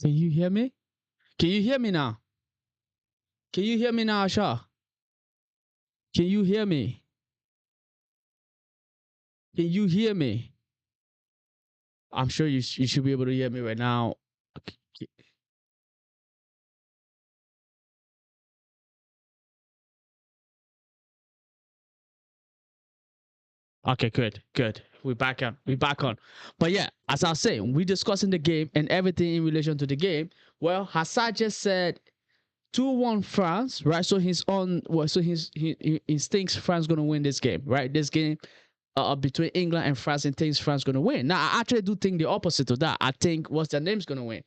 Can you hear me? Can you hear me now? Can you hear me now, Asha? Can you hear me? Can you hear me? I'm sure you should be able to hear me right now. Okay, okay, good, good. We're back on. We're back on. But yeah, as I was saying, we discussing the game and everything in relation to the game. Well, Hassan just said 2-1 France, right? So he's on. Well, so he thinks France gonna win this game, right? This game between England and France, and thinks France gonna win. Now, I actually do think the opposite of that. I think what's their name's gonna win.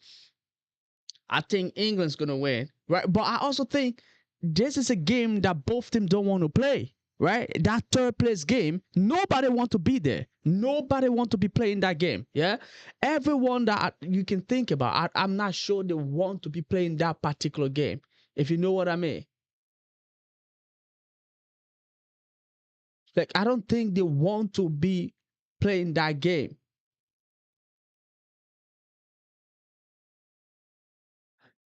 I think England's gonna win, right? But I also think this is a game that both teams don't want to play, right? That third place game, nobody want to be there. Nobody want to be playing that game. Yeah, everyone that you can think about, I'm not sure they want to be playing that particular game. If you know what I mean. Like I don't think they want to be playing that game.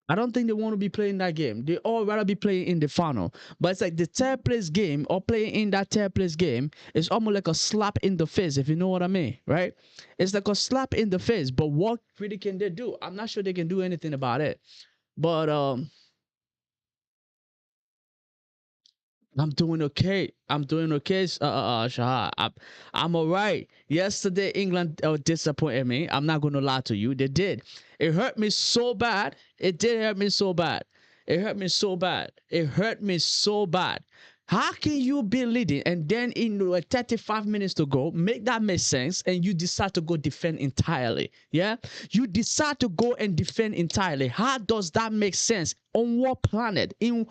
I don't think they want to be playing that game. They all rather be playing in the final. But it's like the third place game or playing in that third place game is almost like a slap in the face, if you know what I mean, right? It's like a slap in the face. But what really can they do? I'm not sure they can do anything about it. But I'm doing okay. I'm doing okay, Shah. I'm all right. Yesterday, England disappointed me. I'm not going to lie to you. They did. It hurt me so bad. It did hurt me so bad. It hurt me so bad. It hurt me so bad. How can you be leading and then in 35 minutes to go, make that make sense, and you decide to go defend entirely? Yeah, you decide to go and defend entirely. How does that make sense? On what planet? In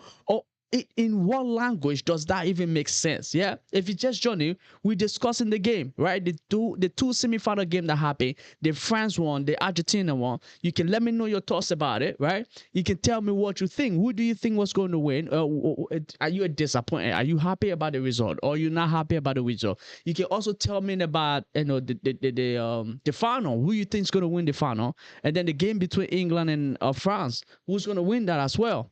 what language does that even make sense? Yeah, if you just joining, we're discussing the game, right? The two semi-final game that happened, the France one, the Argentina one. You can let me know your thoughts about it, right? You can tell me what you think. Who do you think was going to win? Are you disappointed? Are you happy about the result, or are you not happy about the result? You can also tell me about the final. Who you think is going to win the final, and then the game between England and France. Who's going to win that as well?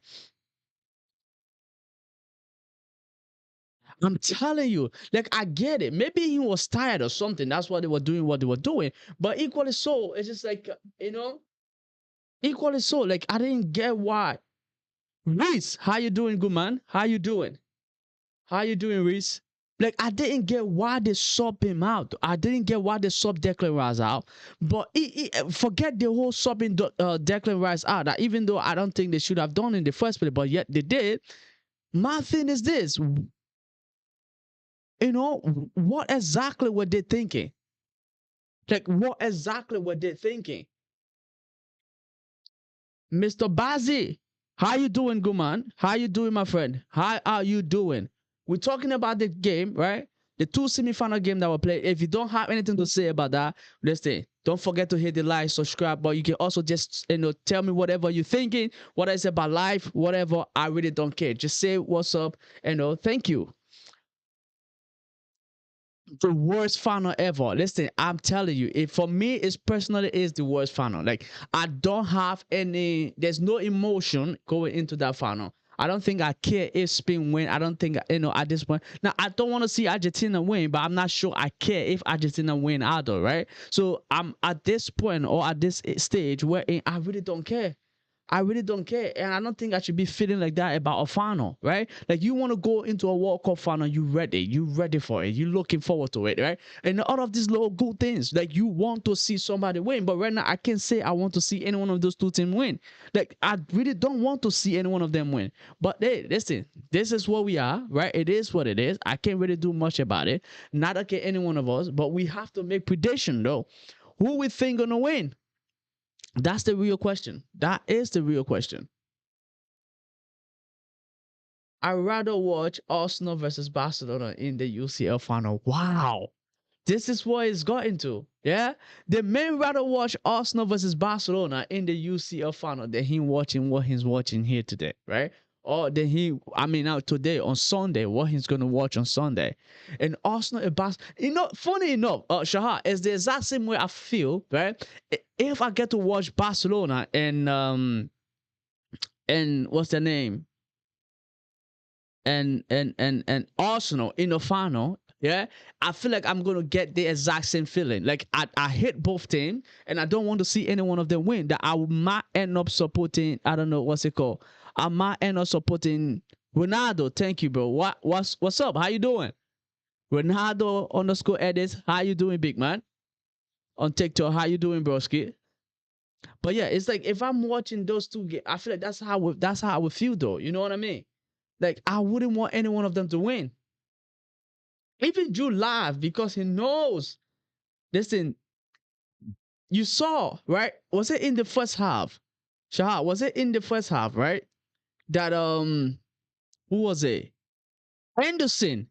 I'm telling you, like I get it. Maybe he was tired or something. That's why they were doing what they were doing. But equally so, it's just like equally so. Like I didn't get why. Reese, how you doing, good man? How you doing? How you doing, Reese? Like I didn't get why they sub him out. I didn't get why they sub Declan Rice out. But forget the whole subbing Declan Rice out. Even though I don't think they should have done in the first place, but yet they did. My thing is this: what exactly were they thinking? Like, what exactly were they thinking? Mr. Bazzi, how you doing, good man? How you doing, my friend? How are you doing? We're talking about the game, right? The two semi-final game that were played. If you don't have anything to say about that, listen. Don't forget to hit the like, subscribe. But you can also just tell me whatever you're thinking, what I say about life, whatever. I really don't care. Just say what's up. Thank you. The worst final ever. Listen, I'm telling you, it for me, it's personally is the worst final. Like I don't have any. There's no emotion going into that final. I don't think I care if Spain win. I don't think at this point. Now I don't want to see Argentina win, but I'm not sure I care if Argentina win either, right? So I'm at this point or at this stage where I really don't care. I really don't care. And I don't think I should be feeling like that about a final, right? Like you want to go into a World Cup final, you ready. You ready for it. You looking forward to it, right? And all of these little good things, like you want to see somebody win. But right now, I can't say I want to see any one of those two teams win. Like I really don't want to see any one of them win. But hey, listen, this is what we are, right? It is what it is. I can't really do much about it. Not okay any one of us, but we have to make prediction though. Who we think gonna win? That's the real question. That is the real question. I'd rather watch Arsenal versus Barcelona in the UCL final. Wow. This is what it's got into. Yeah. The men rather watch Arsenal versus Barcelona in the UCL final than him watching what he's watching here today. Right. Or then I mean, now today on Sunday, what he's gonna watch on Sunday, and Arsenal about, funny enough, Shahar, it's the exact same way I feel, right? If I get to watch Barcelona and what's their name, and Arsenal in the final, yeah, I feel like I'm gonna get the exact same feeling. Like I hate both teams, and I don't want to see any one of them win. That I might end up supporting. I don't know what's it called. I might end up supporting Ronaldo. Thank you, bro. What's up? How you doing? Ronaldo underscore edits. How you doing, big man? On TikTok, how you doing, broski? But yeah, it's like if I'm watching those two games, I feel like that's how I would feel though. You know what I mean? Like I wouldn't want any one of them to win. Even Drew laughed because he knows. Listen, you saw, right? Was it in the first half? Shahar, was it in the first half, right? That who was it? Anderson.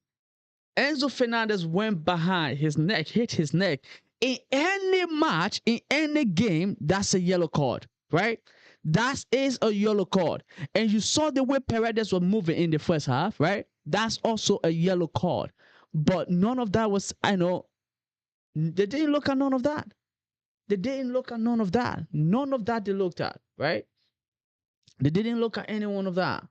Enzo Fernandez went behind his neck, hit his neck. In any match, in any game, that's a yellow card, right? That is a yellow card. And you saw the way Paredes was moving in the first half, right? That's also a yellow card. But none of that was, they didn't look at none of that. They didn't look at none of that. None of that they looked at, right? They didn't look at any one of that.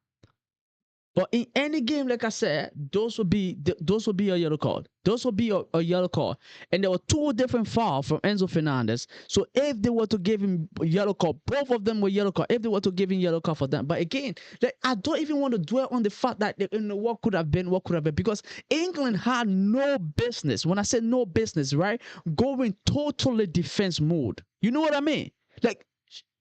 But in any game, like I said, those will be a yellow card. Those will be a yellow card. And there were two different fouls from Enzo Fernandez. So if they were to give him a yellow card, both of them were yellow card. If they were to give him yellow card for them, but again, like, I don't even want to dwell on the fact that what could have been, because England had no business. When I say no business, right, going totally defense mode. You know what I mean? Like,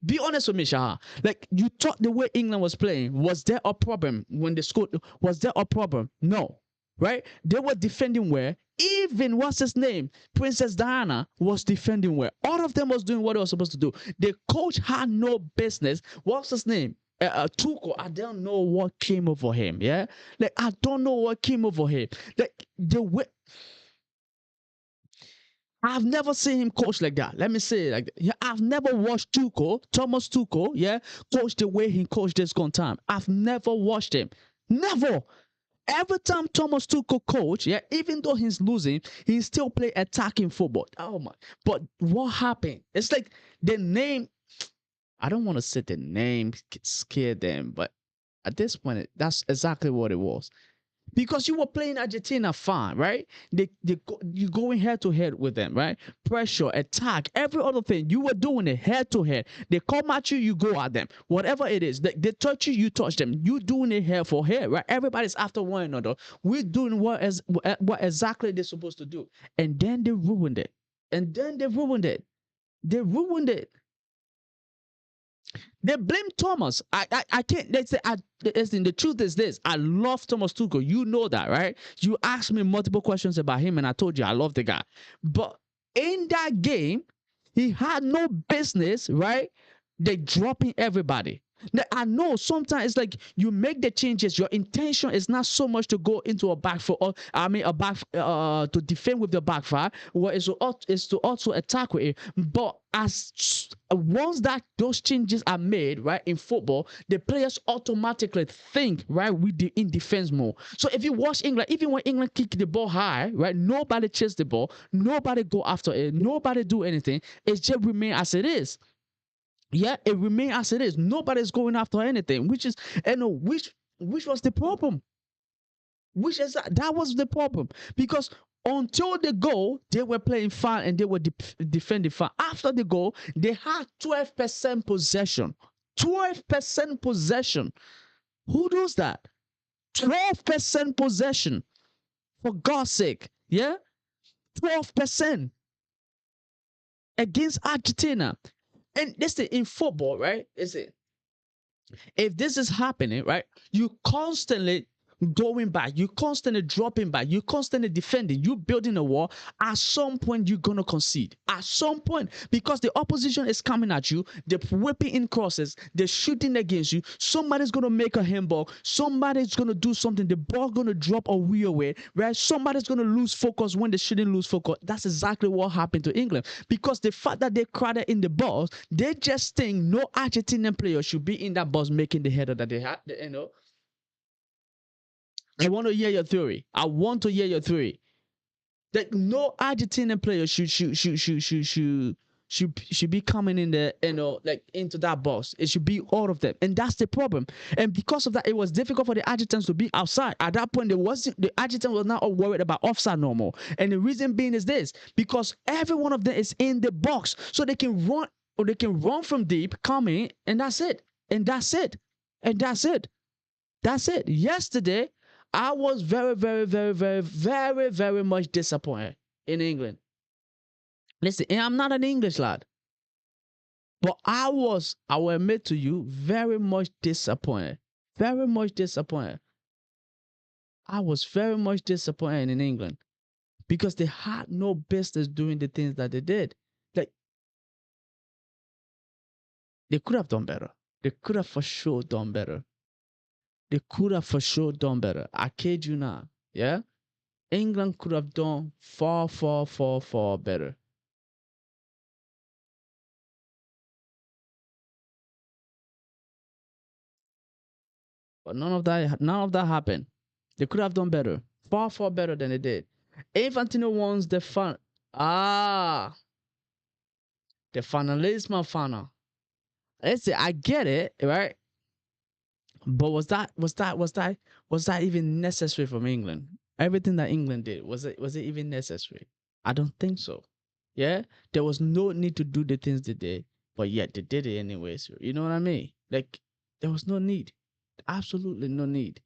be honest with me, Shah. Like, you thought the way England was playing, was there a problem when they scored? Was there a problem? No. Right? They were defending well. Even, what's his name? Princess Diana was defending well. All of them was doing what they were supposed to do. The coach had no business. What's his name? Tuchel, I don't know what came over him. Yeah? Like, I don't know what came over him. Like, the way... I've never seen him coach like that. Let me say it like that. Yeah, I've never watched Thomas Tuchel, yeah, coach the way he coached this gone time. I've never watched him. Never. Every time Thomas Tuchel coach, yeah, even though he's losing, he still play attacking football. Oh my. But what happened? It's like the name, I don't want to say the name scare them, but at this point, that's exactly what it was. Because you were playing Argentina fine, right? You going head to head with them, right? Pressure, attack, every other thing. You were doing it head to head. They come at you, you go at them. Whatever it is, they touch you, you touch them. You doing it head for head, right? Everybody's after one another. We're doing what exactly they're supposed to do. And then they ruined it. And then they ruined it. They ruined it. They blame Thomas. I can't. They say, listen, the truth is this. I love Thomas Tuchel. You know that, right? You asked me multiple questions about him, and I told you I love the guy. But in that game, he had no business, right? They dropping everybody. Now, I know sometimes it's like you make the changes. Your intention is not so much to go into a back four, or I mean a back to defend with the back five, or is to also attack with it. But as once that those changes are made, right, in football, the players automatically think, right, with the in defense mode. So if you watch England, even when England kick the ball high, right, nobody chase the ball, nobody go after it, nobody do anything. It just remain as it is. Yeah, it remains as it is. Nobody's going after anything, which is, which was the problem. Which is that was the problem, because until the goal, they were playing fine and they were defending fine. After the goal, they had 12% possession. 12% possession. Who does that? 12% possession. For God's sake, yeah, 12% against Argentina. And listen, in football, right? Is it? If this is happening, right? You constantly going back, you constantly dropping back, you constantly defending, you building a wall. At some point, you're gonna concede. At some point, because the opposition is coming at you, they're whipping in crosses, they're shooting against you. Somebody's gonna make a handball. Somebody's gonna do something. The ball gonna drop a wheel away, right? Somebody's gonna lose focus when they shouldn't lose focus. That's exactly what happened to England, because the fact that they crowded in the box, they just think no Argentinian player should be in that box making the header that they had. I want to hear your theory. I want to hear your theory. That no Argentinian player should be coming in there, like into that box. It should be all of them, and that's the problem. And because of that, it was difficult for the Argentines to be outside. At that point, the Argentine was not worried about offside no more. And the reason being is this: because every one of them is in the box, so they can run or they can run from deep, come in, and that's it. And that's it. And that's it. That's it. Yesterday, I was very, very, very, very, very, very much disappointed in England. Listen, and I'm not an English lad, but I will admit to you, very much disappointed. Very much disappointed. I was very much disappointed in England because they had no business doing the things that they did. Like, they could have done better. They could have for sure done better. They could have for sure done better. I kid you not. Yeah? England could have done far, far, far, far better. But none of that happened. They could have done better. Far, far better than they did. Infantino wants the fun. Ah, the finalismo final. Let's say I get it, right? But was that even necessary from England? Everything that England did, was it even necessary? I don't think so. Yeah, there was no need to do the things they did, but yet they did it anyways. You know what I mean? Like, there was no need, absolutely no need.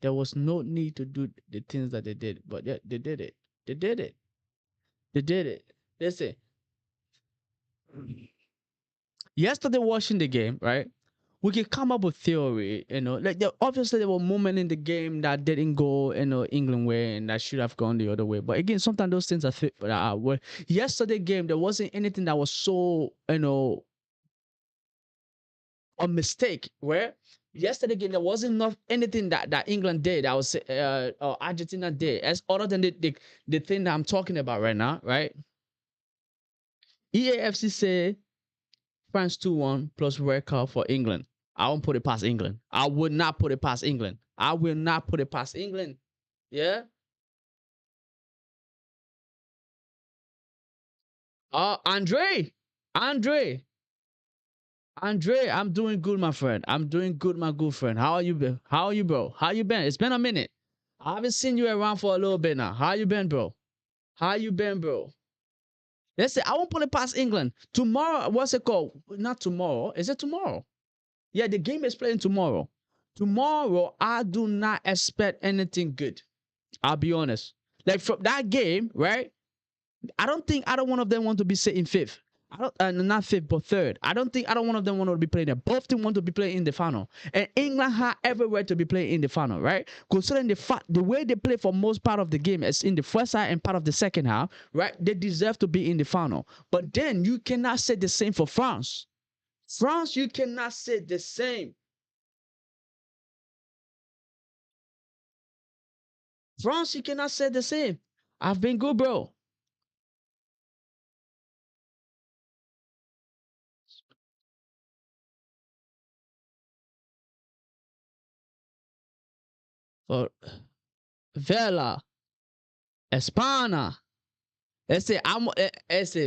There was no need to do the things that they did, but yet they did it. They did it. They did it. Listen, yesterday watching the game, right? We can come up with theory, like obviously there were moments in the game that didn't go, England way and that should have gone the other way. But again, sometimes those things are where yesterday game there wasn't anything that was so, a mistake. Where yesterday game there wasn't not anything that England did, that was or Argentina did, as other than the thing that I'm talking about right now, right? EAFC say France 2-1 plus red card for England. I won't put it past England. I would not put it past England. I will not put it past England. Yeah. Andre, Andre, I'm doing good, my friend. I'm doing good, my good friend. How are you been? How are you, bro? How you been? It's been a minute. I haven't seen you around for a little bit now. How you been, bro? How you been, bro? Let's say I won't put it past England. Tomorrow, what's it called? Not tomorrow. Is it tomorrow? Yeah, the game is playing tomorrow. Tomorrow, I do not expect anything good. I'll be honest. Like from that game, right? I don't think either one of them want to be sitting fifth. I don't, not fifth, but third. I don't think either one of them want to be playing there. Both of them want to be playing in the final. And England had everywhere to be playing in the final, right? Considering the fact, the way they play for most part of the game is in the first half and part of the second half, right? They deserve to be in the final. But then you cannot say the same for France. France, you cannot say the same. France, you cannot say the same. I've been good, bro. For Vela, Espana. Let's say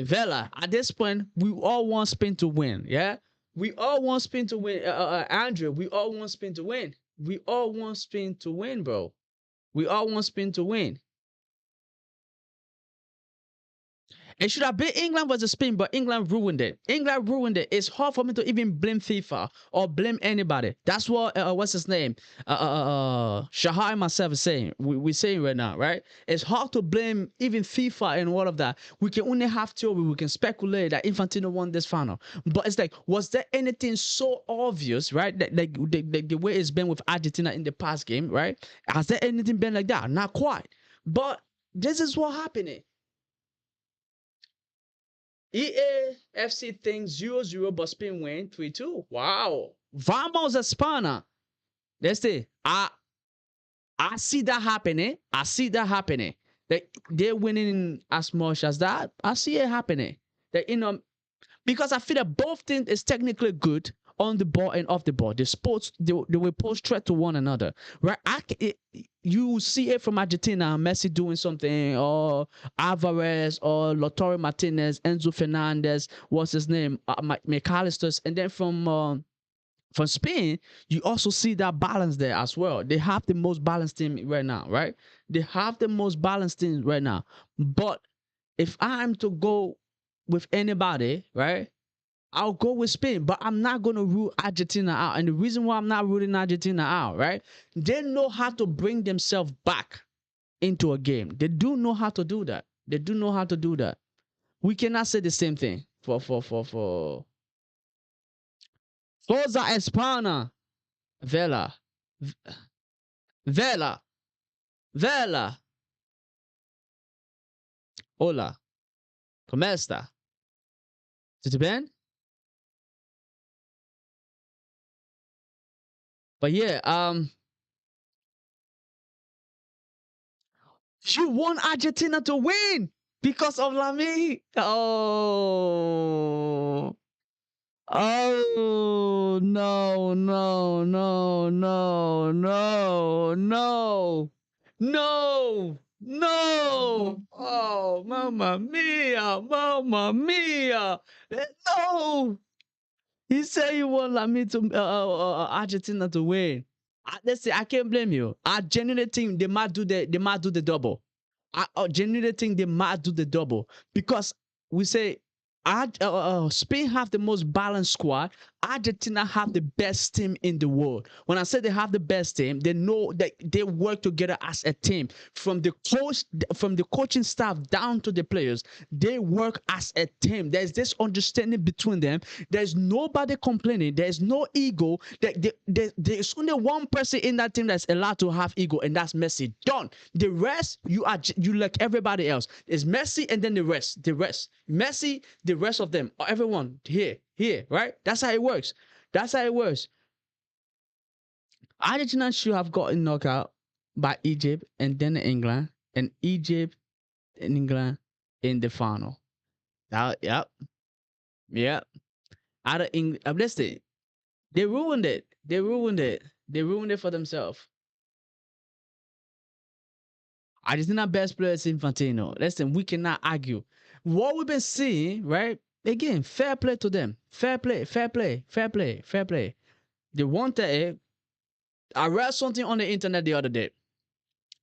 Vela. At this point, we all want Spain to win. Yeah, we all want Spain to win. Andrew, we all want Spain to win. We all want Spain to win, bro. We all want Spain to win. It should have been England versus Spain, but England ruined it. England ruined it. It's hard for me to even blame FIFA or blame anybody. That's what what's his name? Shahar and myself is saying. We're saying right now, right? It's hard to blame even FIFA and all of that. We can only have theory. We can speculate that Infantino won this final. But it's like, was there anything so obvious, right? That like the way it's been with Argentina in the past game, right? Has there anything been like that? Not quite. But this is what happened. EAFC thinks 0-0, but Spain win 3-2. Wow. Vamos Espana. Let's see. I see that happening. I see that happening. They're winning as much as that. I see it happening. That, because I feel that both teams is technically good, on the ball and off the ball. The sports they will pose threat to one another, right? You see it from Argentina, Messi doing something, or Alvarez, or Lautaro Martinez, Enzo Fernandez, what's his name, McAllister's, and then from Spain, you also see that balance there as well. They have the most balanced team right now, right? They have the most balanced team right now. But if I'm to go with anybody, right, I'll go with Spain. But I'm not going to rule Argentina out. And the reason why I'm not ruling Argentina out, right, they know how to bring themselves back into a game. They do know how to do that. They do know how to do that. We cannot say the same thing for Forza Espana. Vela. Vela. Vela. Hola. ¿Cómo está? Tudo bem? But yeah, you want Argentina to win because of Lamy. Oh. Oh no, no, no, no, no, no, no, no. Oh, mamma mia, mamma mia. No. He said he want Lamy to Argentina to win. Let's say I can't blame you. I genuinely think they might do the double. I genuinely think they might do the double because we say Spain have the most balanced squad. Argentina have the best team in the world. When I say they have the best team, they know that they work together as a team. From the coaching staff down to the players, they work as a team. There's this understanding between them. There's nobody complaining. There's no ego. There's only one person in that team that's allowed to have ego, and that's Messi. Done. The rest, you like everybody else. It's Messi and then the rest. Messi, the rest of them, everyone here, right? That's how it works. Argentina should have gotten knocked out by Egypt and then England, and Egypt and England in the final. Yep. Out of England, listen, they ruined it. They ruined it for themselves. Argentina best player is Infantino. Listen, we cannot argue. What we've been seeing, right? Again, fair play to them. Fair play. They want I read something on the internet the other day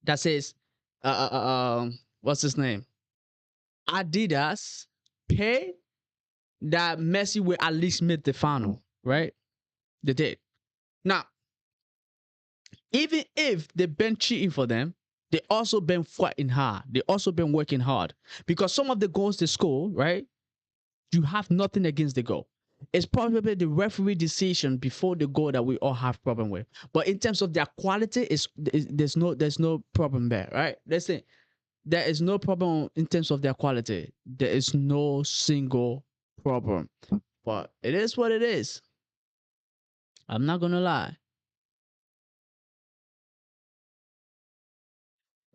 that says, what's his name? Adidas pay that Messi will at least make the final, right? They did. Now, even if they've been cheating for them, they also been fighting hard. They also been working hard because some of the goals they score, right? You have nothing against the goal. It's probably the referee decision before the goal that we all have problem with. But in terms of their quality, there's no problem there, right? Listen, there is no problem in terms of their quality. There is no single problem. But it is what it is. I'm not gonna lie.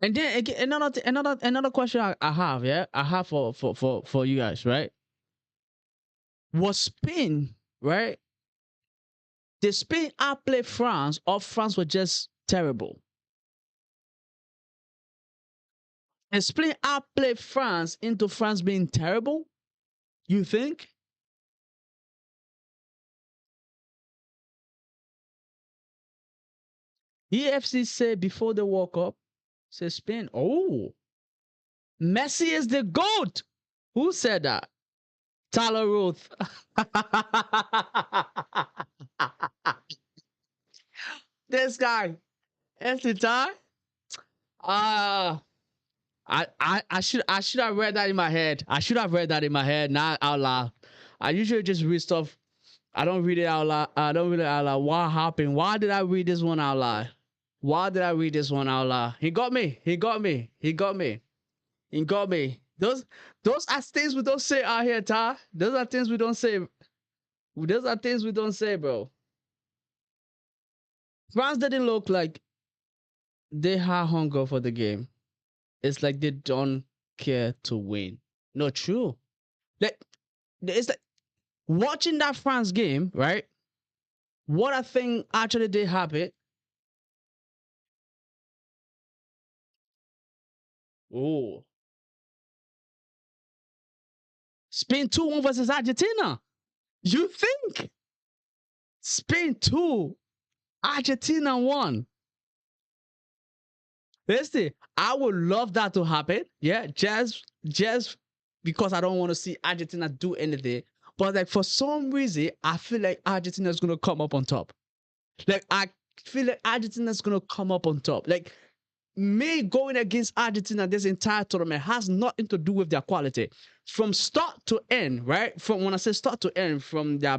And then again, another question I have, yeah, I have for you guys, right? Was Spain, right? Did Spain outplay France, or France was just terrible? And Spain outplayed France into France being terrible? You think? EFC said before the World Cup, said Spain, oh, Messi is the GOAT. Who said that? Tyler Ruth. This guy. It's the time. Uh I should have read that in my head. I should have read that in my head, not out loud. I usually just read stuff. I don't read it out loud. I don't read it out loud. What happened? Why did I read this one out loud? Why did I read this one out loud? He got me. He got me. He got me. He got me. Those are things we don't say out here, Ty. Those are things we don't say. Those are things we don't say, bro. France didn't look like they had hunger for the game. It's like they don't care to win. Not true. Like it's like watching that France game, right? What I think actually did happen. Oh, Spain 2-1 versus Argentina. You think Spain 2, Argentina 1? Listen, I would love that to happen. Yeah, just because I don't want to see Argentina do anything. But like for some reason, I feel like Argentina is gonna come up on top. Like I feel like Argentina is gonna come up on top. Like me going against Argentina this entire tournament has nothing to do with their quality. From start to end, right? From when I say start to end, from their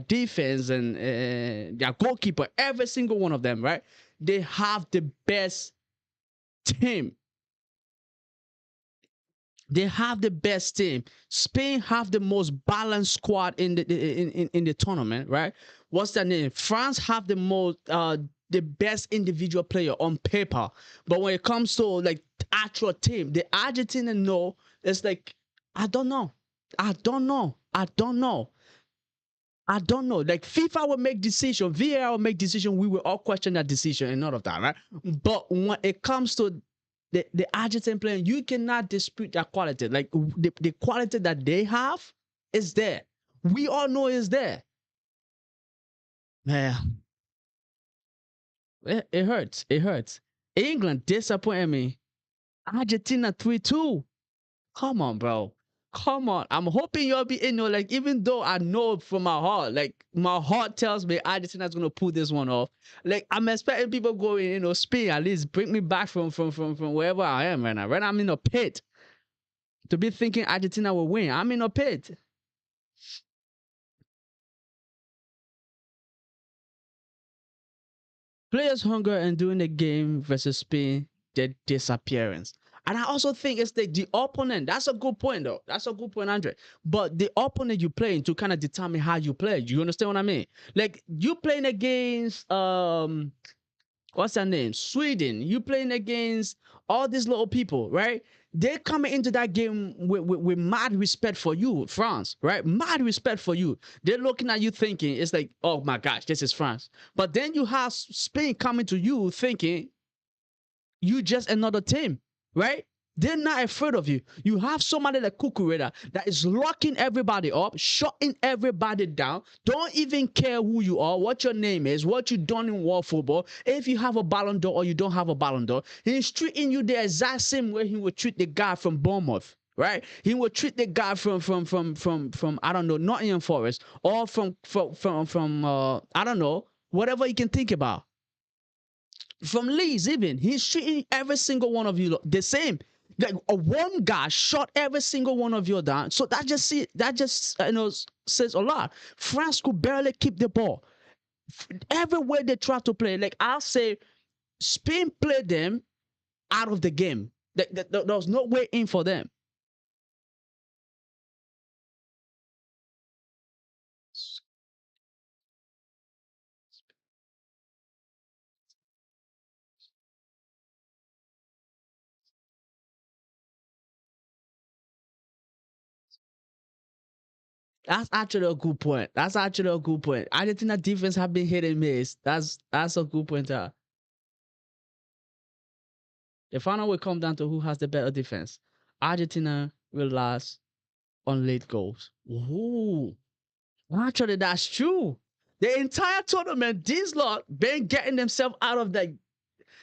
defense and their goalkeeper, every single one of them, right? They have the best team. They have the best team. Spain have the most balanced squad in the tournament, right? What's their name? France have the best individual player on paper, but when it comes to like actual team, the Argentina know it's like I don't know, I don't know, I don't know. I don't know. Like FIFA will make decision, VAR will make decision. We will all question that decision and all of that, right? But when it comes to the Argentine player, you cannot dispute their quality. Like the quality that they have is there. We all know is there. Man, it hurts. It hurts. England disappointed me. Argentina 3-2. Come on, bro. Come on. I'm hoping you'll be in, like, even though I know from my heart, like, my heart tells me Argentina's going to pull this one off. Like, I'm expecting people going, Spain, at least bring me back from wherever I am right now. Right now, I'm in a pit to be thinking Argentina will win. I'm in a pit. Players' hunger and doing the game versus Spain, their disappearance. And I also think it's the opponent. That's a good point, though. That's a good point, Andre. But the opponent you playing to kind of determine how you play. You understand what I mean? Like you playing against what's that name? Sweden. You playing against all these little people, right? They're coming into that game with mad respect for you, France, right? Mad respect for you. They're looking at you thinking, it's like, oh my gosh, this is France. But then you have Spain coming to you thinking, you just another team, right? They're not afraid of you. You have somebody like Kukureda that is locking everybody up, shutting everybody down. Don't even care who you are, what your name is, what you done in world football. If you have a Ballon d'Or or you don't have a Ballon d'Or, he's treating you the exact same way he would treat the guy from Bournemouth. Right, he would treat the guy from I don't know Nottingham Forest or from I don't know whatever you can think about from Leeds, even he's treating every single one of you the same. Like one guy shot every single one of you down. So that just says a lot. France could barely keep the ball. Everywhere they try to play, like I'll say, Spain played them out of the game. There was no way in for them. That's actually a good point. That's actually a good point. Argentina defense have been hit and miss. That's a good point. The final will come down to who has the better defense. Argentina will last on late goals. Ooh, actually, that's true. The entire tournament, these lot been getting themselves out of that.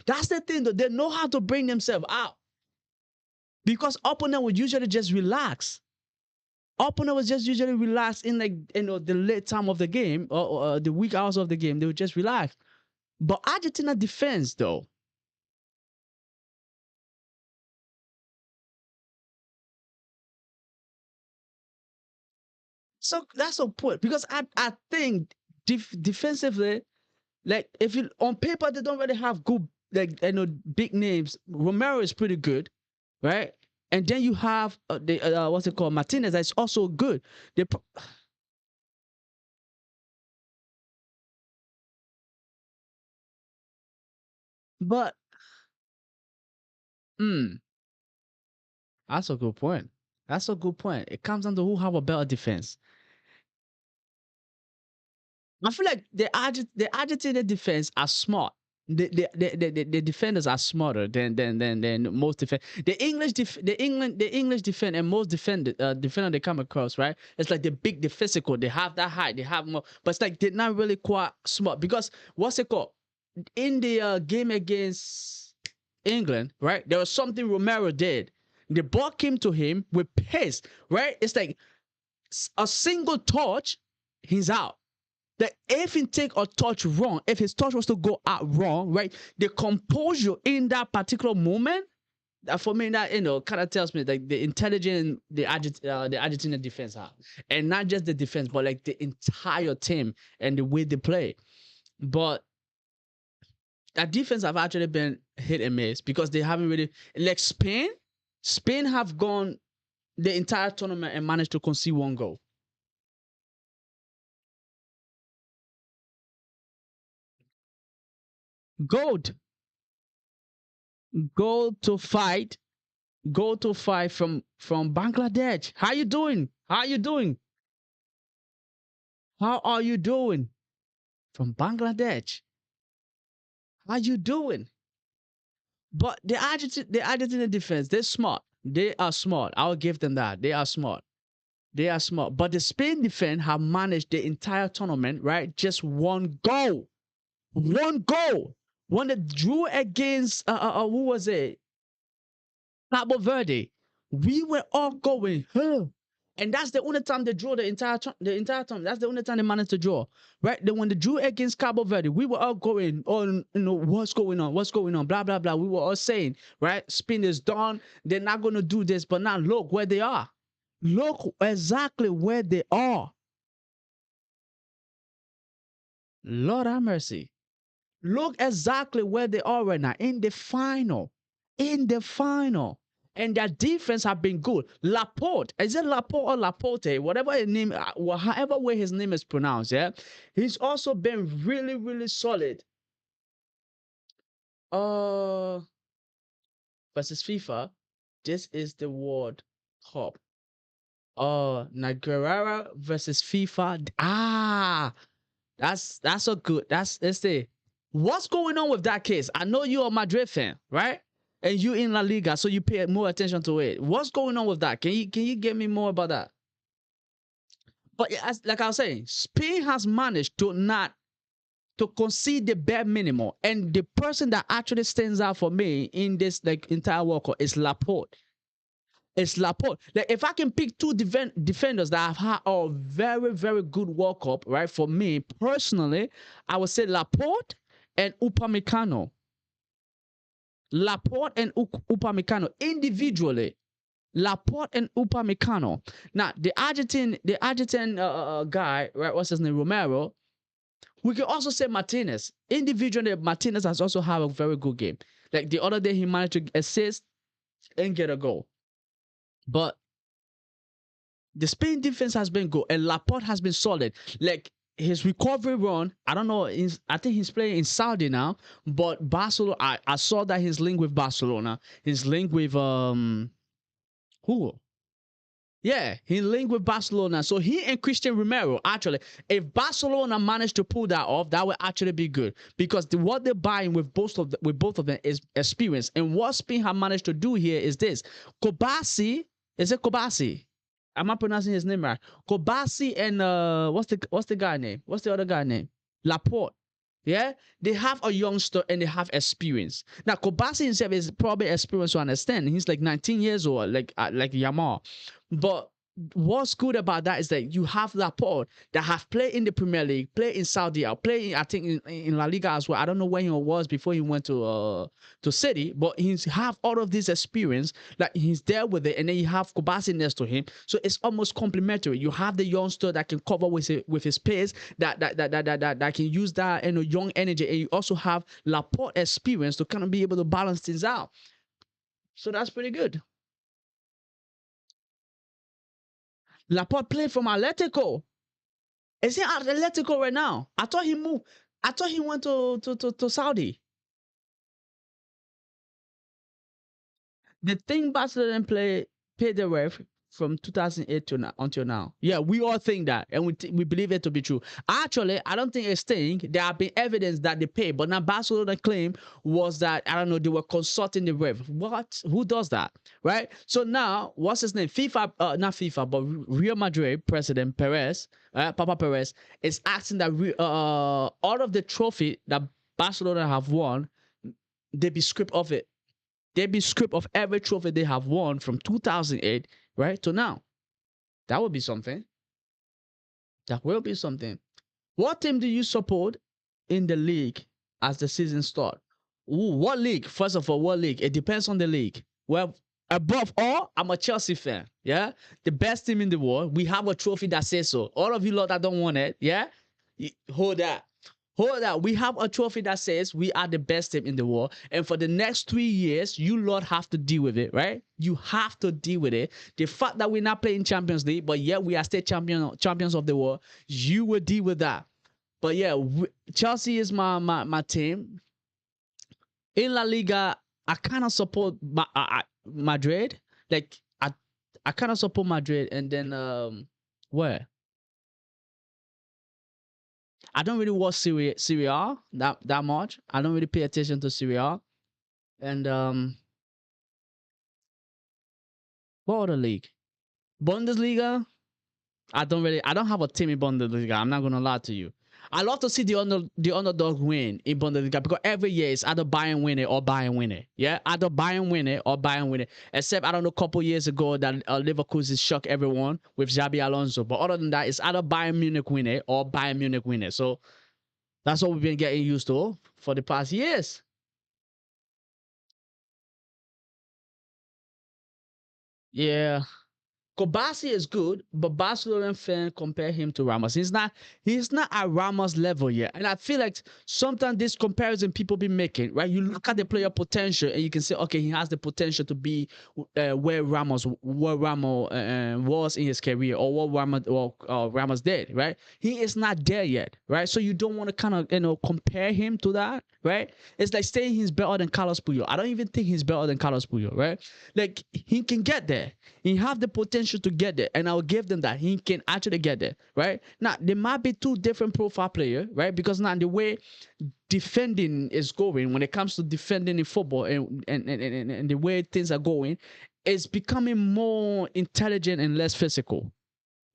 That's the thing, though. They know how to bring themselves out because opponent would usually just relax. Opponent was just usually relax in like the late time of the game or the weak hours of the game. They would just relax. But Argentina defense, though. So that's a point because I think defensively, like if you on paper they don't really have good like big names. Romero is pretty good, right? And then you have the what's it called Martinez that's also good. They, but mm, that's a good point. That's a good point. It comes down to who have a better defense. I feel like the Argentinian defense are smart. The defenders are smarter than most defend. The English defend and most defender they come across, right? It's like the big, the physical. They have that height. They have more, but it's like they're not really quite smart because what's it called in the game against England, right? There was something Romero did. The ball came to him with pace, right? It's like a single touch, he's out. That if he take a touch wrong, if his touch was to go out wrong, right, the composure in that particular moment, that for me, that kind of tells me like the intelligence the Argentina defense have, and not just the defense, but like the entire team and the way they play. But that defense have actually been hit and miss because they haven't really like Spain. Spain have gone the entire tournament and managed to concede one goal. Gold, gold to fight, go to fight from Bangladesh. How you doing? How you doing? How are you doing? From Bangladesh. How you doing? But the Argentinian defense, they're smart. They are smart. I'll give them that. They are smart. They are smart. But the Spain defense have managed the entire tournament, right? Just one goal. One goal. When they drew against who was it? Cabo Verde, we were all going, huh? And that's the only time they draw the entire time. That's the only time they managed to draw, right? Then when they drew against Cabo Verde, we were all going on, what's going on, what's going on, blah blah blah. We were all saying, right, Spain is done. They're not going to do this, but now look where they are. Look exactly where they are. Lord have mercy. Look exactly where they are right now in the final. In the final. And their defense have been good. Laporte, is it Laporte or Laporte? Whatever his name, however way his name is pronounced, yeah. He's also been really, really solid. Uh versus FIFA. This is the World Cup. Nigeria versus FIFA. That's a good. That's let's say, what's going on with that case? I know you're a Madrid fan, right? And you in La Liga, so you pay more attention to it. What's going on with that? Can you get me more about that? But like I was saying, Spain has managed to not to concede the bare minimum, and the person that actually stands out for me in this like entire World Cup is Laporte. It's Laporte. Like if I can pick two defenders that have had a very very good World Cup, right? For me personally, I would say Laporte and Upamecano. Laporte and Upamecano individually. Laporte and Upamecano. Now the Argentine guy, right? What's his name? Romero. We can also say Martinez. Individually, Martinez has also had a very good game. Like the other day, he managed to assist and get a goal. But the Spain defense has been good, and Laporte has been solid. Like his recovery run, I don't know. I think he's playing in Saudi now, but Barcelona. I saw that he's linked with Barcelona. He's linked with who? Yeah, he linked with Barcelona. So he and Christian Romero, actually, if Barcelona managed to pull that off, that would actually be good because what they're buying with both of them is experience. And what Spain have managed to do here is this: Kobasi, is it Kobasi? Am I pronouncing his name right? Kobasi and what's the guy name? What's the other guy name? Laporte. Yeah, they have a youngster and they have experience. Now Kobasi himself is probably experienced to understand. He's like 19 years old, like Yamal. But what's good about that is that you have Laporte that have played in the Premier League, play in Saudi, play I think in La Liga as well. I don't know when he was before he went to City, but he's have all of this experience. Like he's there with it, and then you have Kobasi next to him, so it's almost complementary. You have the youngster that can cover with his pace, that can use that young energy, and you also have Laporte experience to kind of be able to balance things out. So that's pretty good. Laporte played from Atletico. Is he at Atletico right now? I thought he moved. I thought he went to Saudi. The thing Barcelona didn't pay the ref from 2008 to now, until now. Yeah, we all think that, and we believe it to be true. Actually, I don't think it's thing. There have been evidence that they pay, but now Barcelona claim was that I don't know they were consulting the ref. What? Who does that? Right? So now, what's his name? FIFA, not FIFA, but Real Madrid president Perez, Papa Perez, is asking that all of the trophy that Barcelona have won, they be stripped of it. They be stripped of every trophy they have won from 2008 right to now. That would be something. That will be something. What team do you support in the league as the season starts? What league? First of all, what league? It depends on the league. Well, above all, I'm a Chelsea fan. Yeah, the best team in the world. We have a trophy that says so. All of you lot that don't want it, yeah, hold that. Hold that. We have a trophy that says we are the best team in the world. And for the next 3 years, you lot have to deal with it, right? You have to deal with it. The fact that we're not playing Champions League, but yet we are still champions of the world, you will deal with that. But yeah, Chelsea is my team. In La Liga, I kind of support Madrid. Like, I kind of support Madrid. And then, where? I don't really watch Serie A that much. I don't really pay attention to Serie A. And what other league? Bundesliga. I don't have a team in Bundesliga. I'm not gonna lie to you. I love to see the underdog win in Bundesliga because every year it's either Bayern win it or Bayern win it. Yeah, either Bayern win it or Bayern win it. Except I don't know, a couple years ago that Leverkusen shocked everyone with Xabi Alonso. But other than that, it's either Bayern Munich win it or Bayern Munich win it. So that's what we've been getting used to for the past years. Yeah. Kobasi is good, but Barcelona fan compare him to Ramos. He's not at Ramos level yet. And I feel like sometimes this comparison people be making, right? You look at the player potential and you can say, okay, he has the potential to be where Ramos was in his career or what Ramos did, right? He is not there yet, right? So you don't want to kind of compare him to that, right? It's like saying he's better than Carlos Puyol. I don't even think he's better than Carlos Puyol, right? Like he can get there. He have the potential to get there, and I'll give them that. He can actually get there, right? Now, there might be two different profile players, right? Because now the way defending is going, when it comes to defending in football and the way things are going, it's becoming more intelligent and less physical.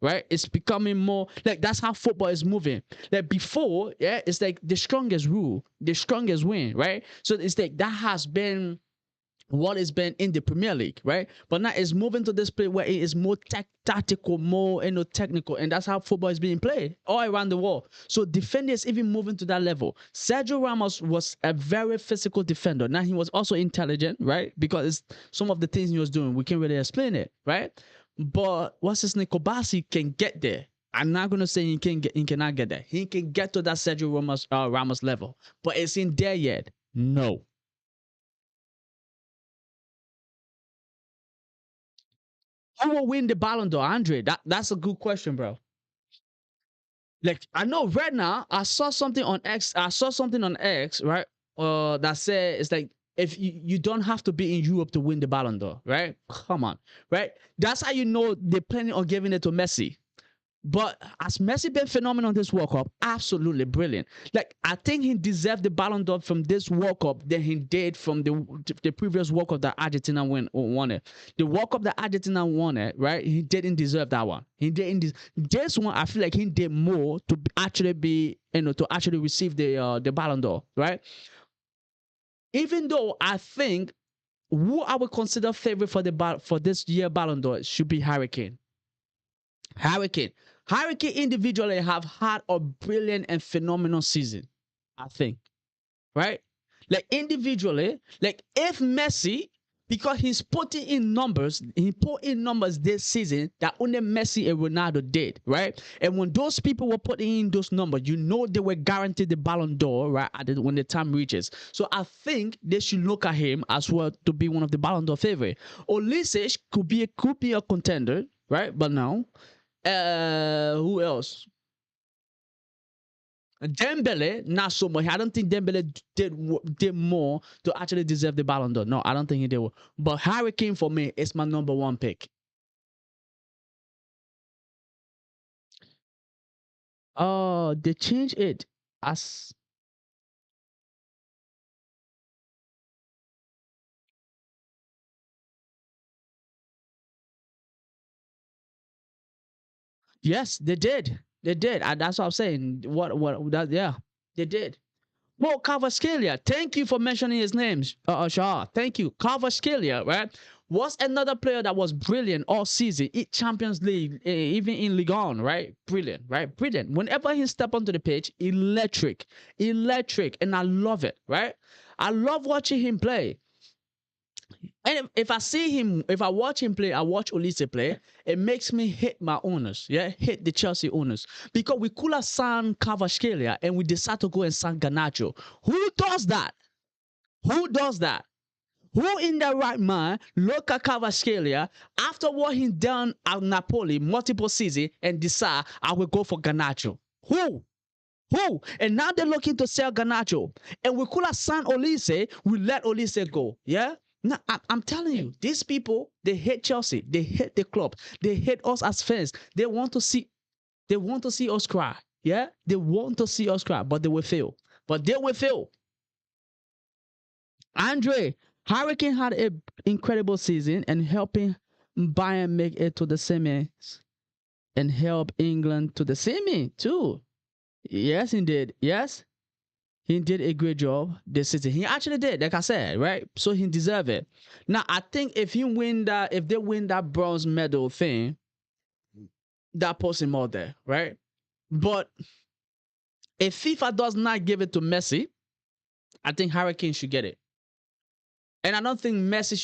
Right, it's becoming more like that's how football is moving. Like before, yeah, it's like the strongest rule, the strongest win, right? So it's like that has been what has been in the Premier League, right? But now it's moving to this play where it is more tactical, more technical, and that's how football is being played all around the world. So defenders even moving to that level. Sergio Ramos was a very physical defender. Now he was also intelligent, right? Because some of the things he was doing, we can't really explain it, right? But what's his name? Kobasi can get there. I'm not gonna say he cannot get there. He can get to that Sergio Ramos level, but it's in there yet. No. Who will win the Ballon d'Or, Andre? That's a good question, bro. Like I know right now, I saw something on X. Right? That said, it's like if you don't have to be in Europe to win the Ballon d'Or, right? Come on, right? That's how you know they're planning on giving it to Messi. But has Messi been phenomenal this World Cup? Absolutely brilliant. Like I think he deserved the Ballon d'Or from this World Cup than he did from the previous World Cup that Argentina won it. The World Cup that Argentina won it, right? He didn't deserve that one. He didn't. This one, I feel like he did more to actually be, to actually receive the Ballon d'Or, right? Even though I think who I would consider favorite for this year Ballon d'Or should be Hurricane. Hurricane. Hurricane individually have had a brilliant and phenomenal season, I think. Right? Like individually, like if Messi, because he's putting in numbers, he put in numbers this season that only Messi and Ronaldo did, right? And when those people were putting in those numbers, you know they were guaranteed the Ballon d'Or, right? When the time reaches. So I think they should look at him as well to be one of the Ballon d'Or favorite. Olise could be a contender, right? But now, who else? Dembele, not so much. I don't think Dembele did more to actually deserve the Ballon d'Or. No, I don't think he did. But Harry Kane for me is my number one pick. They change it as yes, they did. They did. And that's what I'm saying. What that yeah, they did. Well, Kvaratskhelia, thank you for mentioning his names, Shah. Thank you. Kvaratskhelia, right? Was another player that was brilliant all season, in Champions League, even in Ligue 1, right? Brilliant, right? Brilliant. Whenever he step onto the pitch, electric, electric, and I love it, right? I love watching him play. And if I see him, if I watch him play, I watch Olise play, it makes me hate my owners, yeah, hate the Chelsea owners. Because we could have signed Kvaratskhelia and we decide to go and sign Garnacho. Who does that? Who does that? Who in their right mind look at Kvaratskhelia after what he done at Napoli multiple seasons and decide I will go for Garnacho? Who? Who? And now they're looking to sell Garnacho. And we could have signed Olise, we let Olise go. Yeah? Now, I'm telling you, these people, they hate Chelsea. They hate the club. They hate us as fans. They want to see us cry. Yeah? They want to see us cry, but they will fail. But they will fail. Andre, Hurricane had an incredible season and helping Bayern make it to the semis and help England to the semi too. Yes, indeed. Yes, he did a great job this season. He actually did, like I said, right? So he deserved it. Now I think if they win that bronze medal thing, that puts him out there, right? But if FIFA does not give it to Messi, I think Hurricane should get it. And I don't think Messi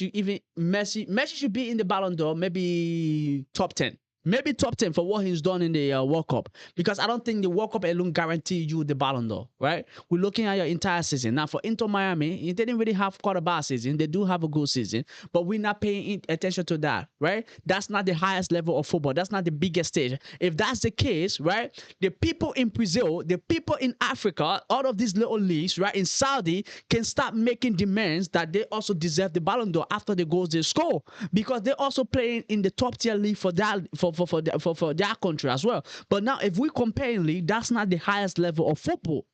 should be in the Ballon d'Or, maybe top 10. Maybe top 10 for what he's done in the World Cup. Because I don't think the World Cup alone guarantee you the Ballon d'Or, right? We're looking at your entire season. Now, for Inter Miami, they didn't really have quite a bad season. They do have a good season, but we're not paying attention to that, right? That's not the highest level of football. That's not the biggest stage. If that's the case, right, the people in Brazil, the people in Africa, all of these little leagues, right, in Saudi, can start making demands that they also deserve the Ballon d'Or after the goals they score because they're also playing in the top tier league for that for their country as well. But now, if we compare league, that's not the highest level of football.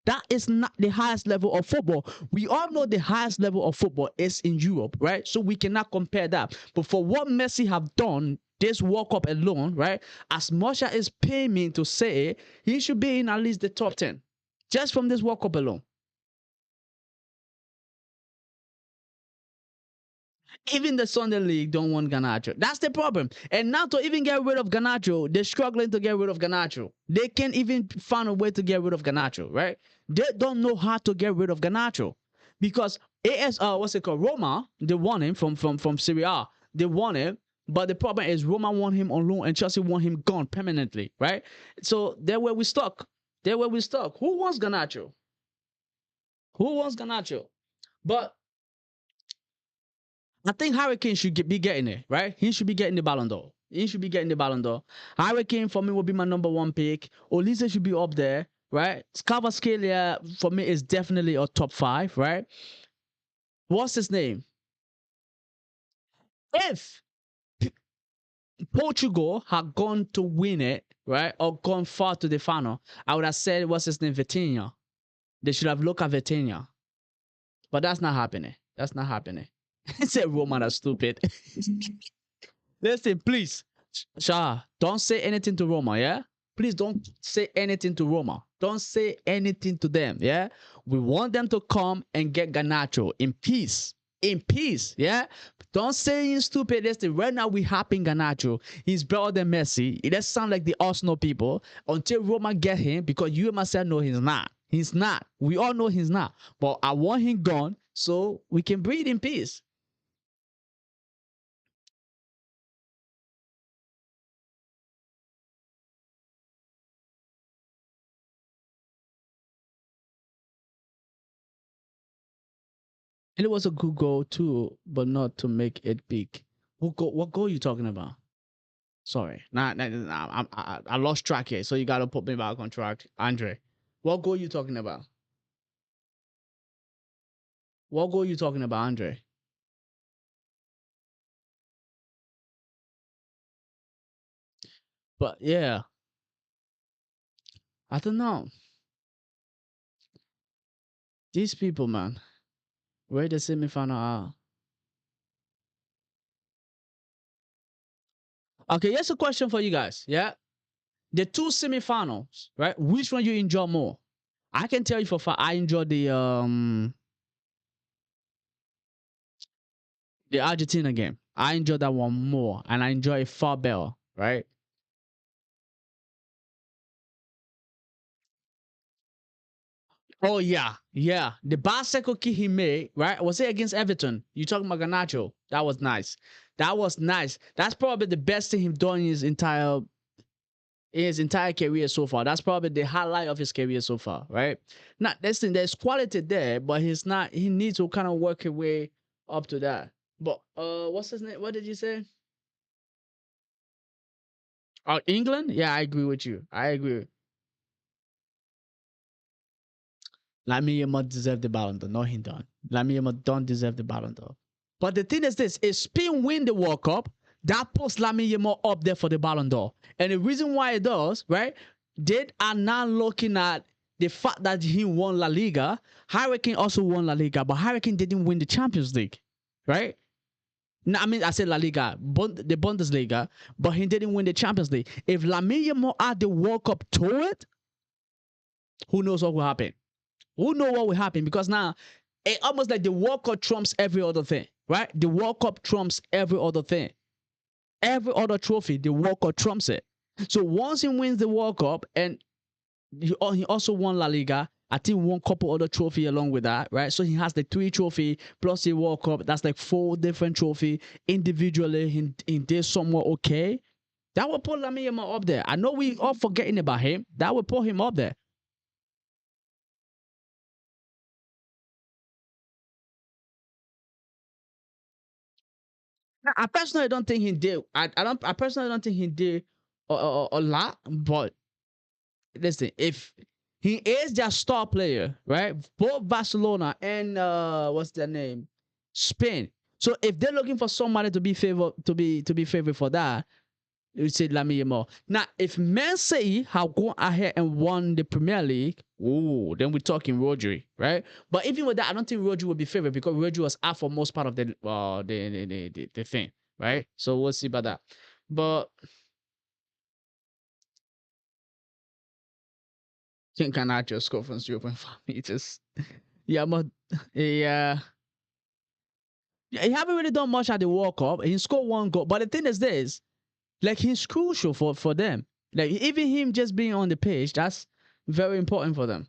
That is not the highest level of football. We all know the highest level of football is in Europe, right? So we cannot compare that. But for what Messi have done this World Cup alone, right? As much as it's paying me to say it, he should be in at least the top 10. Just from this World Cup alone. Even the Sunday League don't want Garnacho. That's the problem. And now to even get rid of Garnacho, they're struggling to get rid of Garnacho. They can't even find a way to get rid of Garnacho, right? They don't know how to get rid of Garnacho because what's it called? Roma, they want him from Serie A. They want him, but the problem is Roma want him on loan and Chelsea want him gone permanently, right? So there where we stuck. There where we stuck. Who wants Garnacho? Who wants Garnacho? But I think Hurricane should be getting it, right? He should be getting the Ballon d'Or. He should be getting the Ballon d'Or. Hurricane for me will be my number one pick. Olise should be up there, right? Scalia for me is definitely a top 5, right? What's his name? If Portugal had gone to win it, right, or gone far to the final, I would have said, what's his name, Vitinha. They should have looked at Vitinha, but that's not happening. That's not happening. I said Roman are stupid. Listen, please, Shah, don't say anything to Roma, yeah? Please don't say anything to Roma. Don't say anything to them, yeah? We want them to come and get Garnacho in peace. In peace, yeah? Don't say he's stupid. Listen, right now we happing Garnacho. He's better than Messi. It does sound like the Arsenal people until Roma get him because you and myself know he's not. He's not. We all know he's not. But I want him gone so we can breathe in peace. And it was a good goal too, but not to make it big. What goal are you talking about? Sorry, I lost track here, so you gotta put me back on track, Andre. What goal are you talking about? What goal are you talking about, Andre? But yeah, I don't know. These people, man. Where the semifinal are. Okay, here's a question for you guys. Yeah. The two semifinals, right? Which one you enjoy more? I can tell you for fact I enjoy the Argentina game. I enjoy that one more, and I enjoy it far better, right? Oh yeah, yeah. The bicycle kick he made, right? Was it against Everton? You talking about Ganacho? That was nice. That was nice. That's probably the best thing he's done in his entire career so far. That's probably the highlight of his career so far, right? Not listen, there's quality there, but he's not. He needs to kind of work his way up to that. But what's his name? What did you say? Oh, England? Yeah, I agree with you. I agree. Lamine Yamal deserve the Ballon d'Or. No, he don't. Lamine Yamal don't deserve the Ballon d'Or. But the thing is this: if Spain win the World Cup, that puts Lamine Yamal up there for the Ballon d'Or. And the reason why it does, right? They are now looking at the fact that he won La Liga. Harry Kane also won La Liga, but Harry Kane didn't win the Champions League, right? No, I mean, I said La Liga, the Bundesliga, but he didn't win the Champions League. If Lamine Yamal add the World Cup to it, who knows what will happen? Who know what will happen? Because now it almost like the World Cup trumps every other thing, right? The World Cup trumps every other thing. Every other trophy, the World Cup trumps it. So once he wins the World Cup, and he also won La Liga, I think won a couple other trophy along with that, right? So he has the three trophy plus the World Cup. That's like four different trophy individually. He did somewhat okay. That would put Lamine Yamal up there. I know we all forgetting about him. That would put him up there. I personally don't think he did. I don't. I personally don't think he did a lot. But listen, if he is their star player, right? Both Barcelona and what's their name, Spain. So if they're looking for somebody to be favored to be favored for that, you say Lamine Yamal. Now, if Messi have gone ahead and won the Premier League, oh, then we're talking Rodri, right? But even with that, I don't think Rodri would be favored because Rodri was out for most part of the thing, right? So we'll see about that. But can I just score from 0.5 meters? Yeah, but yeah. Yeah, he haven't really done much at the World Cup. He scored one goal, but the thing is this: like he's crucial for them. Like even him just being on the pitch, that's very important for them.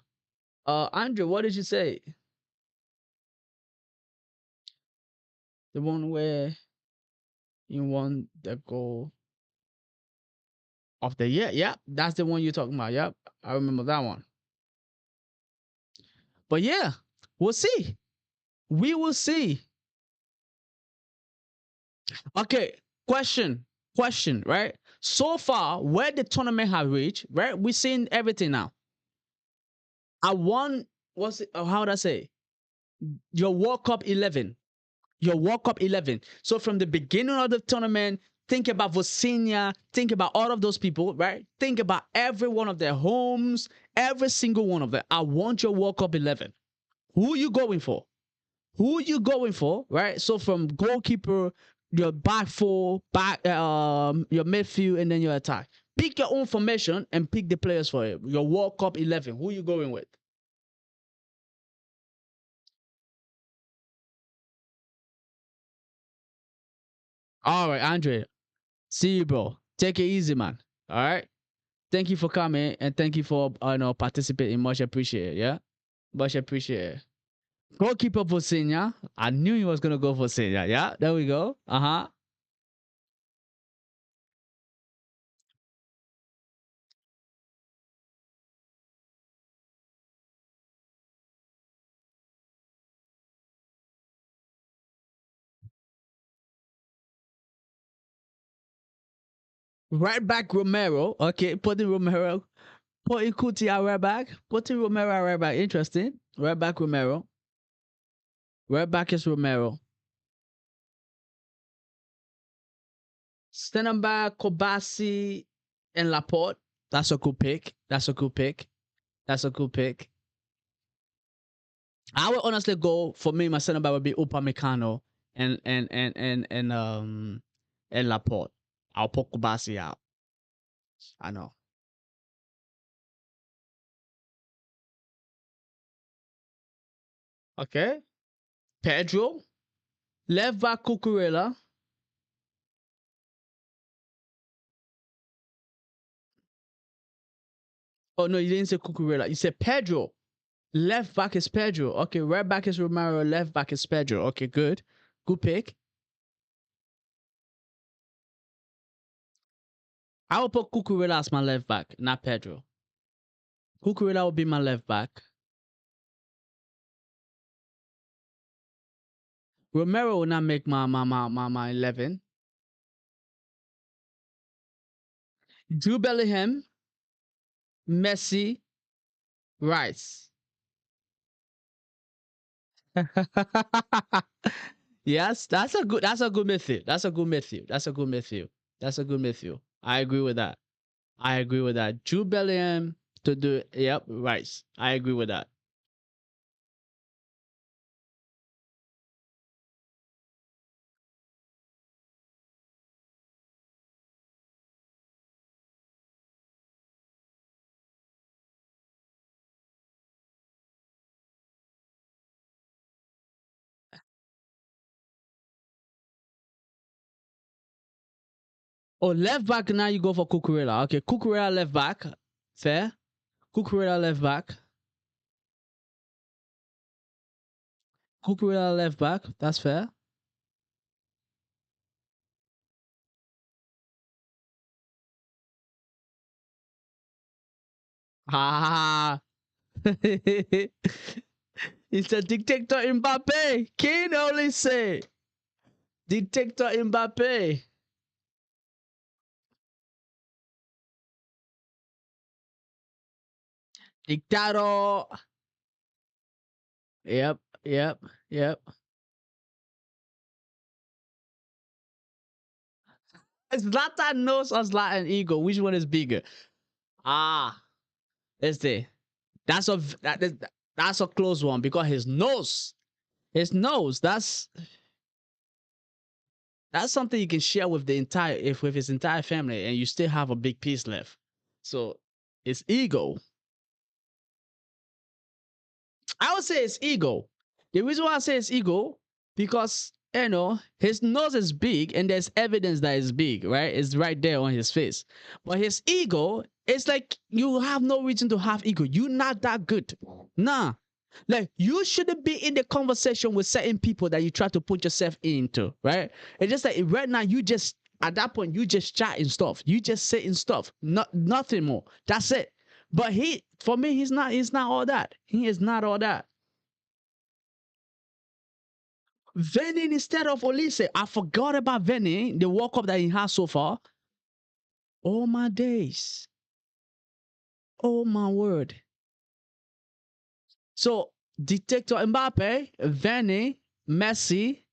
Andrew, what did you say? The one where you won the goal of the year. Yeah, that's the one you're talking about. Yep, I remember that one. But yeah, we'll see. We will see. Okay, question, right? So far, where the tournament have reached, right? We've seen everything now. I won. What's it? How would I say? Your World Cup 11. Your World Cup 11. So from the beginning of the tournament, think about Vosinia, think about all of those people, right? Think about every one of their homes, every single one of them. I want your World Cup 11. Who are you going for? Who are you going for, right? So from goalkeeper, your back four, your midfield, and then your attack. Pick your own formation and pick the players for it. Your World Cup 11. Who are you going with? All right, Andre. See you, bro. Take it easy, man. All right. Thank you for coming and thank you for participating. Much appreciated. Yeah, much appreciated. Goalkeeper for senior. I knew he was gonna go for senior. Yeah, there we go. Uh-huh. Right back Romero. Okay, putting Romero. Putting Kuti at right back. Putting Romero at right back. Interesting. Right back Romero. Right back is Romero. Standing back Kobasi and Laporte. That's a good pick. That's a good pick. That's a good pick. I would honestly go for me. My center back would be Upamecano and Laporte. I'll put Kubasi out. I know. Okay. Pedro. Left back Cucurella. Oh no, you didn't say Cucurella. You said Pedro. Left back is Pedro. Okay, right back is Romero. Left back is Pedro. Okay, good. Good pick. I will put Cucurella as my left back, not Pedro. Cucurella will be my left back. Romero will not make my 11. Drew Bellingham, Messi, Rice. Yes, that's a good midfield. That's a good midfield. That's a good midfield. That's a good midfield. I agree with that. I agree with that. Drew Bellingham to do yep, Rice. I agree with that. Oh, left back now you go for Cucurella. Okay, Cucurella left back. Fair. Cucurella left back. Cucurella left back. That's fair. Ah. It's a dictator Mbappe. Can only say dictator Mbappe. Dictator. Yep, yep, yep. Zlatan knows or Zlatan ego. Which one is bigger? Ah, let's see. That's a that's a close one because his nose. That's something you can share with the entire if with his entire family, and you still have a big piece left. So it's ego. I would say it's ego. The reason why I say it's ego because his nose is big and there's evidence that it's big, right? It's right there on his face. But his ego, it's like you have no reason to have ego. You're not that good. Nah. Like you shouldn't be in the conversation with certain people that you try to put yourself into, right? It's just like right now you just at that point you just chatting stuff. You just saying stuff. Nothing more. That's it. But for me, he's not all that. He is not all that. Venning instead of Olise. I forgot about Venning, the World Cup that he has so far. Oh my days. Oh my word. So Detector Mbappe, Venning, Messi.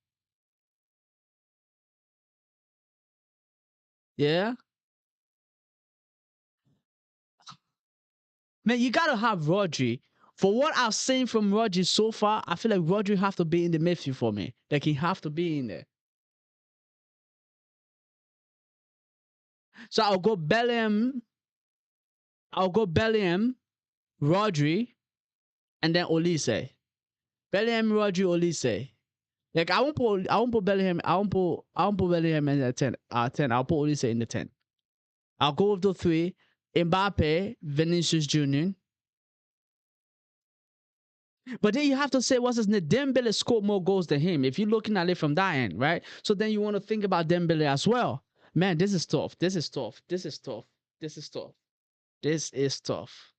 Yeah. Man, you gotta have Rodri. For what I've seen from Rodri so far, I feel like Rodri have to be in the midfield for me. Like he have to be in there. So I'll go Bellingham, Rodri, and then Olise. Bellingham, Rodri, Olise. Like I won't put Bellingham. I won't put Bellingham in the 10. I'll put Olise in the 10. I'll go with the three. Mbappe, Vinicius Junior. But then you have to say what's his name? Dembele scored more goals than him. If you're looking at it from that end, right? So then you want to think about Dembele as well. Man, this is tough. This is tough. This is tough. This is tough. This is tough.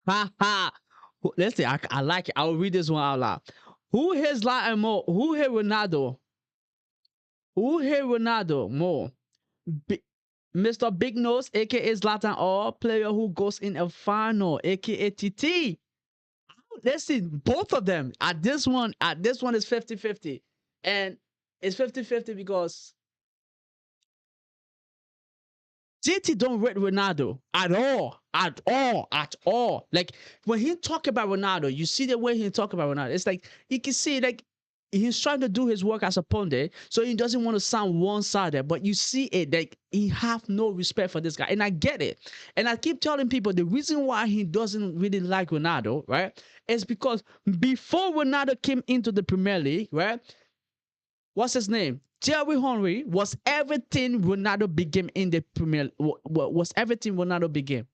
Ha ha. Let's see. I like it. I'll read this one out loud. Who hits Latin more? Who hit Ronaldo? Who hit Ronaldo more? Mr. Big Nose, aka Zlatan, or player who goes in a final, aka TT. Listen, both of them at this one is 50-50. And it's 50-50 because JT don't rate Ronaldo at all, at all, at all. Like when he talk about Ronaldo, you see the way he talk about Ronaldo. It's like you can see like he's trying to do his work as a pundit, so he doesn't want to sound one-sided. But you see it like he have no respect for this guy, and I get it. And I keep telling people the reason why he doesn't really like Ronaldo, right, is because before Ronaldo came into the Premier League, right, what's his name? Thierry Henry was everything Ronaldo became in the Premier. Was everything Ronaldo became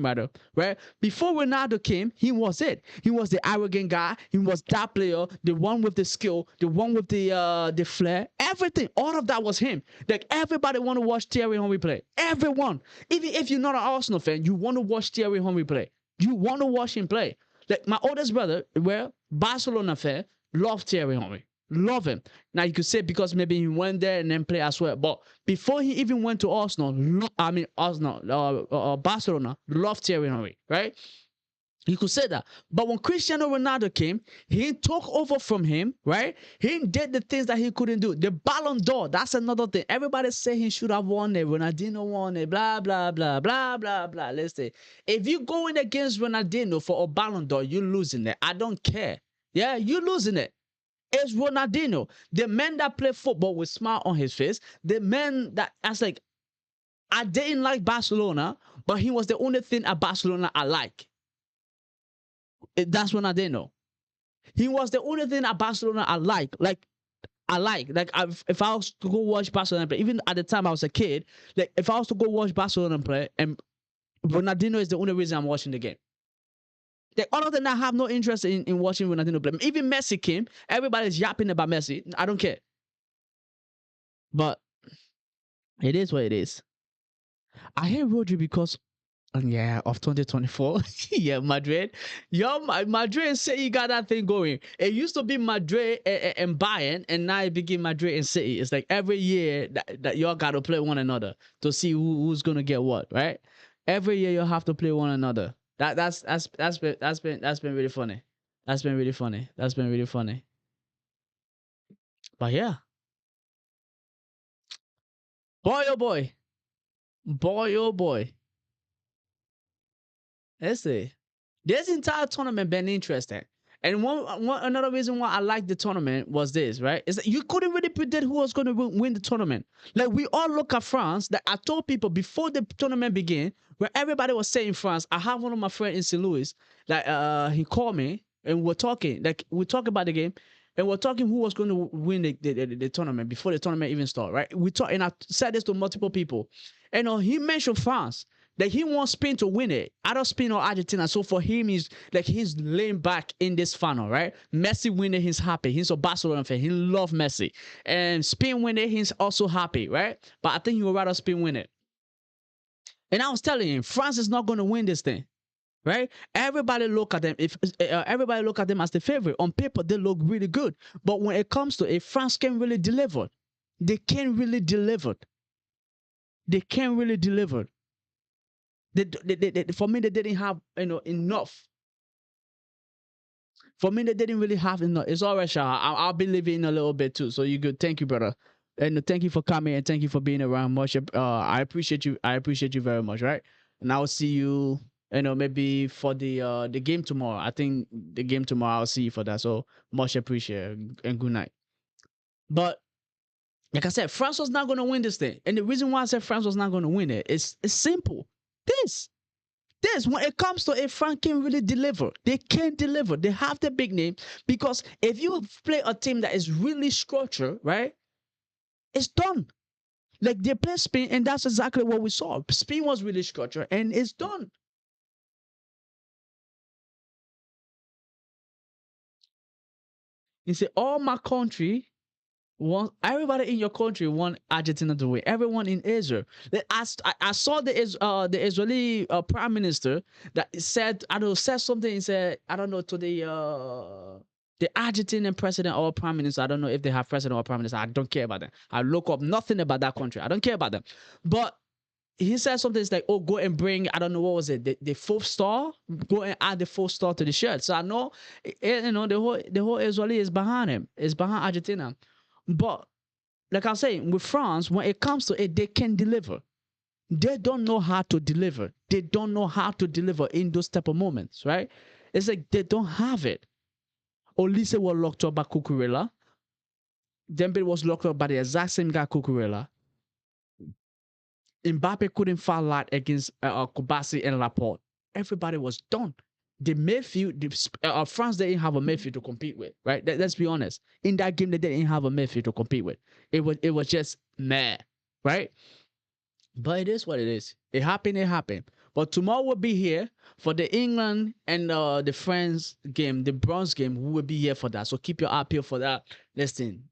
rather, right? Before Ronaldo came, he was it. He was the arrogant guy. He was that player, the one with the skill, the one with the flair. Everything, all of that was him. Like everybody want to watch Thierry Henry play. Everyone, even if you're not an Arsenal fan, you want to watch Thierry Henry play. You want to watch him play. Like my oldest brother, well, Barcelona fan, loved Thierry Henry. Love him. Now you could say because maybe he went there and then play as well. But before he even went to Arsenal, Barcelona loved Thierry Henry, right? You could say that. But when Cristiano Ronaldo came, he took over from him, right? He did the things that he couldn't do. The Ballon d'Or, that's another thing. Everybody say he should have won it. Ronaldinho won it. Blah, blah, blah, blah, blah, blah. Let's say, if you going against Ronaldinho for a Ballon d'Or, you're losing it. I don't care. Yeah, you're losing it. It's Ronaldinho, the man that play football with smile on his face, the man that like I didn't like Barcelona, but he was the only thing at Barcelona I like. That's Ronaldinho. He was the only thing at Barcelona I like. If I was to go watch Barcelona play, even at the time I was a kid, like if I was to go watch Barcelona play, and Ronaldinho is the only reason I'm watching the game. Like, other than that, I have no interest in watching Ronaldinho play. Even Messi came, everybody's yapping about Messi. I don't care. But it is what it is. I hate Rodri because, yeah, of 2024. Yeah, Madrid. Yo, Madrid City got that thing going. It used to be Madrid and Bayern, and now it became Madrid and City. It's like every year that y'all got to play one another to see who's going to get what, right? Every year you have to play one another. That's been really funny. That's been really funny. That's been really funny. But yeah, boy oh boy, boy oh boy. Let's see. This entire tournament been interesting. And one another reason why I like the tournament was this, right? Is that you couldn't really predict who was going to win the tournament. Like we all look at France. That I told people before the tournament began, where everybody was saying France. I have one of my friends in St. Louis. Like he called me and we're talking. Like we talk about the game, and we're talking who was going to win the tournament before the tournament even started, right? We talk, and I said this to multiple people, and he mentioned France. Like he wants Spain to win it, either Spain or Argentina. So for him, he's laying back in this final, right? Messi winning, he's happy. He's a Barcelona fan. He loves Messi, and Spain winning, he's also happy, right? But I think he would rather Spain win it. And I was telling him, France is not going to win this thing, right? Everybody look at them. If everybody look at them as the favorite on paper, they look really good. But when it comes to it, France can't really deliver. They can't really deliver. They can't really deliver. For me, they didn't have enough. For me, they didn't really have enough. It's all right, Shah. I'll be leaving a little bit too. So you good? Thank you, brother, and thank you for coming and thank you for being around. Much. I appreciate you. I appreciate you very much. Right, and I'll see you. Maybe for the game tomorrow. I think the game tomorrow. I'll see you for that. So much appreciated and good night. But like I said, France was not going to win this thing, and the reason why I said France was not going to win it is it's simple. This when it comes to it, France can really deliver. They can deliver. They have the big name because if you play a team that is really structured, right, it's done. Like they play Spain, and that's exactly what we saw. Spain was really structured, and it's done. You see, all my country everybody in your country want Argentina to win. Everyone in Israel. I saw the Israeli prime minister that said, I don't know, said something. He said, I don't know, to the The Argentinian president or prime minister, I don't know if they have president or prime minister. I don't care about them. I look up nothing about that country. I don't care about them. But he said something like, "Oh, go and bring, I don't know what was it, the fourth star. Go and add the fourth star to the shirt." So I know, the whole Israeli is behind him. Is behind Argentina. But like I'm saying, with France, when it comes to it, they can deliver. They don't know how to deliver. They don't know how to deliver in those type of moments, right? It's like they don't have it. Olise was locked up by Cucurella. Dembele was locked up by the exact same guy, Cucurella. Mbappe couldn't foul out against Kobasi and Laporte. Everybody was done. The midfield, France didn't have a midfield to compete with, right? Let's be honest. In that game, they didn't have a midfield to compete with. It was just meh, right? But it is what it is. It happened, it happened. But tomorrow we'll be here for the England and the France game, the bronze game. We will be here for that. So keep your eye peeled for that. Listen,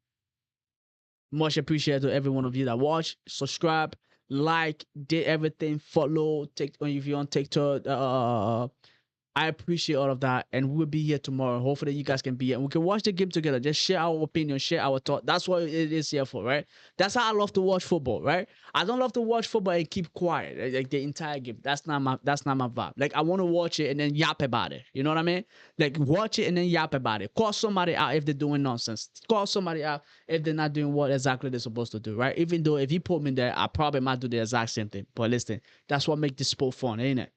much appreciated to every one of you that watch, subscribe, like, did everything, follow, if you're on TikTok. I appreciate all of that, and we'll be here tomorrow. Hopefully, you guys can be here and we can watch the game together. Just share our opinion, share our thought. That's what it is here for, right? That's how I love to watch football, right? I don't love to watch football and keep quiet like the entire game. That's not my vibe. Like I want to watch it and then yap about it. You know what I mean? Like watch it and then yap about it. Call somebody out if they're doing nonsense. Call somebody out if they're not doing what exactly they're supposed to do, right? Even though if you put me there, I probably might do the exact same thing. But listen, that's what makes this sport fun, ain't it?